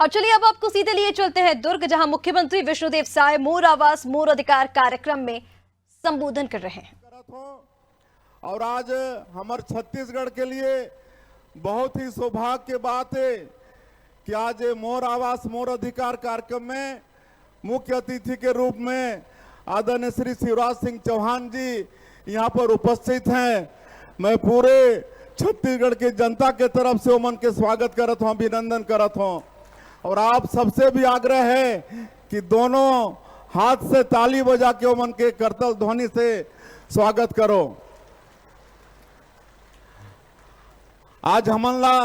और चलिए अब आपको सीधे लिए चलते हैं दुर्ग, जहां मुख्यमंत्री विष्णुदेव साय मोर आवास मोर अधिकार कार्यक्रम में संबोधन कर रहे हैं। और आज हमारे छत्तीसगढ़ के लिए बहुत ही सौभाग्य की बात है कि आज मोर आवास मोर अधिकार कार्यक्रम में मुख्य अतिथि के रूप में आदरणीय श्री शिवराज सिंह चौहान जी यहाँ पर उपस्थित हैं। मैं पूरे छत्तीसगढ़ की जनता के तरफ से उमन के स्वागत करत हूँ, अभिनंदन करत हूँ। और आप सबसे भी आग्रह है कि दोनों हाथ से ताली बजा के उमन के करतल ध्वनि से स्वागत करो। आज हमला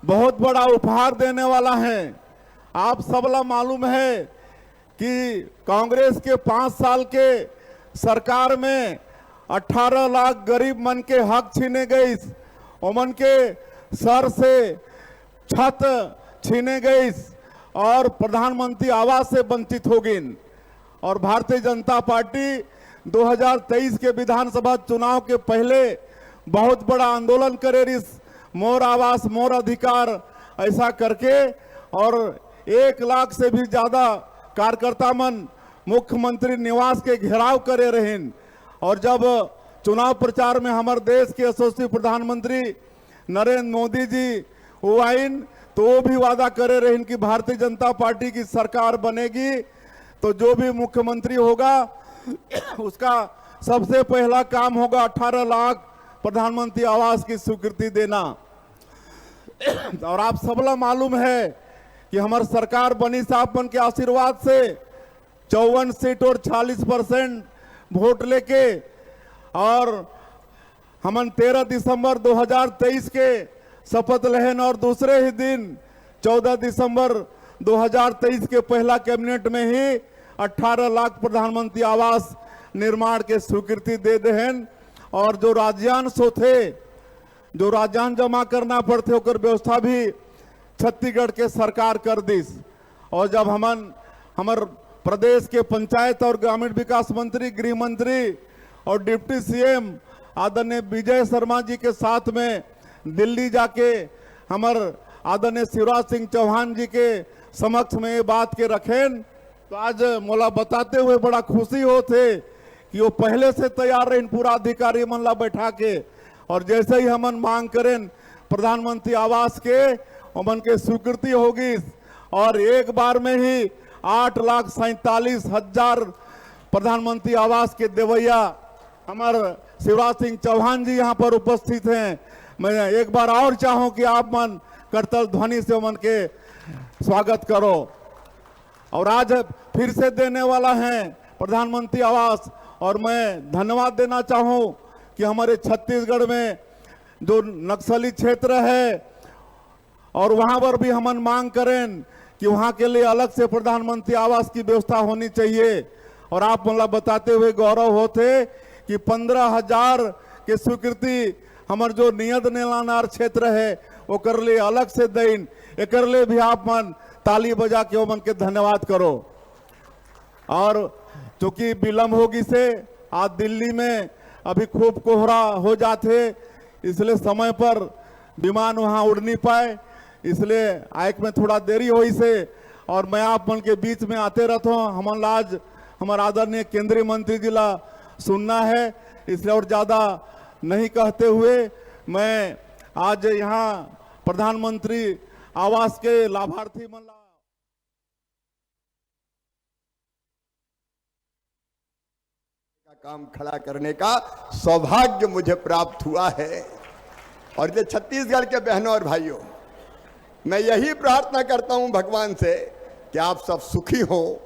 बहुत बड़ा उपहार देने वाला है। आप सबला मालूम है कि कांग्रेस के 5 साल के सरकार में 18 लाख गरीब मन के हक छीने गई, उमन के सर से छत छीने गई और प्रधानमंत्री आवास से वंचित हो गई। और भारतीय जनता पार्टी 2023 के विधानसभा चुनाव के पहले बहुत बड़ा आंदोलन करे इस मोर आवास मोर अधिकार ऐसा करके, और 1 लाख से भी ज्यादा कार्यकर्ता मन मुख्यमंत्री निवास के घेराव करे रहें। और जब चुनाव प्रचार में हमारे देश के यशस्वी प्रधानमंत्री नरेंद्र मोदी जी वो आइन तो वो भी वादा करे रहें कि भारतीय जनता पार्टी की सरकार बनेगी तो जो भी मुख्यमंत्री होगा उसका सबसे पहला काम होगा 18 लाख प्रधानमंत्री आवास की स्वीकृति देना। और आप सबला मालूम है कि हमारी सरकार बनी साहब के आशीर्वाद से 54 सीट और 40% वोट लेके, और हमन 13 दिसंबर 2023 के शपथ लेहन और दूसरे ही दिन 14 दिसंबर 2023 के पहला कैबिनेट में ही 18 लाख प्रधानमंत्री आवास निर्माण के स्वीकृति दे देहन। और जो राज्यांश थे, जो राज्यान जमा करना पड़ते होकर व्यवस्था भी छत्तीसगढ़ के सरकार कर दी। और जब हमार प्रदेश के पंचायत और ग्रामीण विकास मंत्री, गृह मंत्री और डिप्टी सीएम आदरणीय विजय शर्मा जी के साथ में दिल्ली जाके हमार आदरणीय शिवराज सिंह चौहान जी के समक्ष में ये बात के रखें, तो आज मोला बताते हुए बड़ा खुशी होते कि वो पहले से तैयार रहे पूरा अधिकारी मन ला बैठा के, और जैसे ही हमन मांग करें प्रधानमंत्री आवास के उमन के स्वीकृति होगी। और एक बार में ही 8,47,000 प्रधानमंत्री आवास के देवैया हमारे शिवराज सिंह चौहान जी यहाँ पर उपस्थित हैं। मैं एक बार और चाहूँ कि आप मन करतल ध्वनि से उमन के स्वागत करो। और आज फिर से देने वाला है प्रधानमंत्री आवास, और मैं धन्यवाद देना चाहूँ कि हमारे छत्तीसगढ़ में जो नक्सली क्षेत्र है और वहाँ पर भी हमन मांग करें कि वहाँ के लिए अलग से प्रधानमंत्री आवास की व्यवस्था होनी चाहिए। और आप मतलब बताते हुए गौरव होते कि 15,000 के स्वीकृति हमार जो नियत नीलानार क्षेत्र है वो कर लिए अलग से दें, एक लिए भी आप मन ताली बजा के मन के धन्यवाद करो। और चूंकि विलम्ब होगी से आज दिल्ली में अभी खूब कोहरा हो जाते, इसलिए समय पर विमान वहां उड़ नहीं पाए, इसलिए आयक में थोड़ा देरी हुई से। और मैं आप मन के बीच में आते रहता हूँ, हमन आज हमारा आदरणीय केंद्रीय मंत्री जी ला सुनना है, इसलिए और ज्यादा नहीं कहते हुए मैं आज यहाँ प्रधानमंत्री आवास के लाभार्थी मन ला काम खड़ा करने का सौभाग्य मुझे प्राप्त हुआ है। और ये छत्तीसगढ़ के बहनों और भाइयों, मैं यही प्रार्थना करता हूं भगवान से कि आप सब सुखी हो,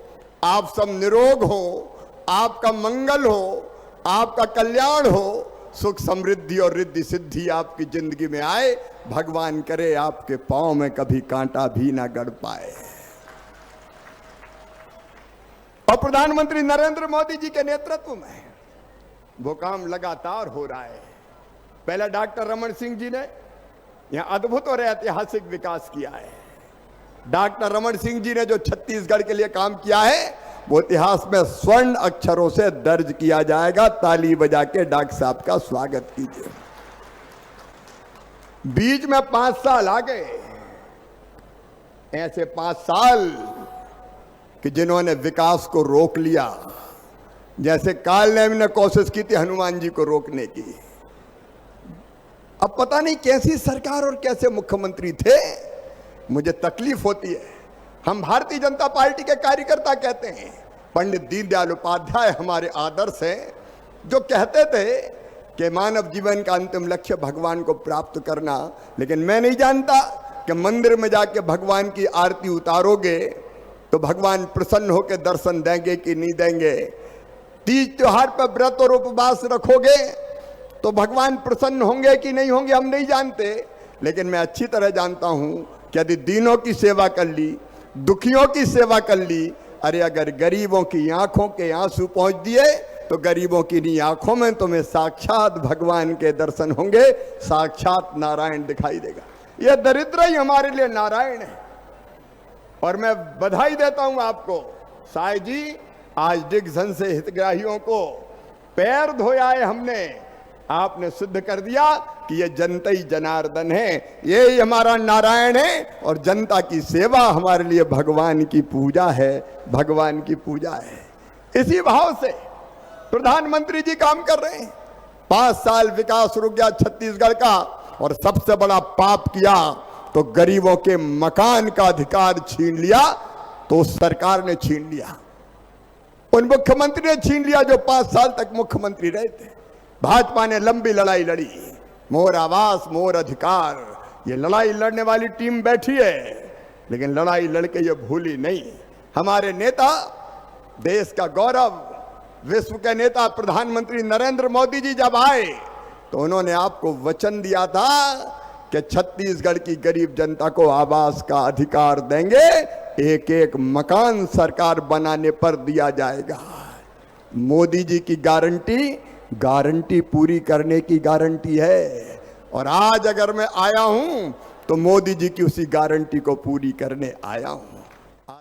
आप सब निरोग हो, आपका मंगल हो, आपका कल्याण हो, सुख समृद्धि और रिद्धि सिद्धि आपकी जिंदगी में आए। भगवान करे आपके पांव में कभी कांटा भी ना गड़ पाए। और प्रधानमंत्री नरेंद्र मोदी जी के नेतृत्व में वो काम लगातार हो रहा है। पहले डॉक्टर रमन सिंह जी ने यहां अद्भुत और ऐतिहासिक विकास किया है। डॉक्टर रमन सिंह जी ने जो छत्तीसगढ़ के लिए काम किया है वो इतिहास में स्वर्ण अक्षरों से दर्ज किया जाएगा। ताली बजा के डॉक्टर साहब का स्वागत कीजिए। बीच में 5 साल आ गए, ऐसे 5 साल कि जिन्होंने विकास को रोक लिया, जैसे काल नेमी ने कोशिश की थी हनुमान जी को रोकने की। अब पता नहीं कैसी सरकार और कैसे मुख्यमंत्री थे, मुझे तकलीफ होती है। हम भारतीय जनता पार्टी के कार्यकर्ता कहते हैं, पंडित दीनदयाल उपाध्याय हमारे आदर्श हैं, जो कहते थे कि मानव जीवन का अंतिम लक्ष्य भगवान को प्राप्त करना। लेकिन मैं नहीं जानता कि मंदिर में जाके भगवान की आरती उतारोगे तो भगवान प्रसन्न होकर दर्शन देंगे कि नहीं देंगे। तीज त्योहार पर व्रत और उपवास रखोगे तो भगवान प्रसन्न होंगे कि नहीं होंगे, हम नहीं जानते। लेकिन मैं अच्छी तरह जानता हूं कि यदि दीनों की सेवा कर ली, दुखियों की सेवा कर ली, अरे अगर गरीबों की आंखों के आंसू पहुंच दिए तो गरीबों की नहीं आंखों में तुम्हें साक्षात भगवान के दर्शन होंगे, साक्षात नारायण दिखाई देगा। यह दरिद्र ही हमारे लिए नारायण है। और मैं बधाई देता हूं आपको साई जी, आज डिग्जन से हितग्राहियों को पैर धोया है हमने, आपने सिद्ध कर दिया कि ये जनता ही जनार्दन है, ये ही हमारा नारायण है। और जनता की सेवा हमारे लिए भगवान की पूजा है, भगवान की पूजा है। इसी भाव से प्रधानमंत्री जी काम कर रहे हैं। 5 साल विकास रुक गया छत्तीसगढ़ का, और सबसे बड़ा पाप किया तो गरीबों के मकान का अधिकार छीन लिया। तो उस सरकार ने छीन लिया, उन मुख्यमंत्री ने छीन लिया जो 5 साल तक मुख्यमंत्री रहे थे। भाजपा ने लंबी लड़ाई लड़ी, मोर आवास मोर अधिकार। ये लड़ाई लड़ने वाली टीम बैठी है, लेकिन लड़ाई लड़के ये भूली नहीं। हमारे नेता, देश का गौरव, विश्व के नेता प्रधानमंत्री नरेंद्र मोदी जी जब आए तो उन्होंने आपको वचन दिया था कि छत्तीसगढ़ की गरीब जनता को आवास का अधिकार देंगे, एक एक मकान सरकार बनाने पर दिया जाएगा। मोदी जी की गारंटी पूरी करने की गारंटी है। और आज अगर मैं आया हूं तो मोदी जी की उसी गारंटी को पूरी करने आया हूं।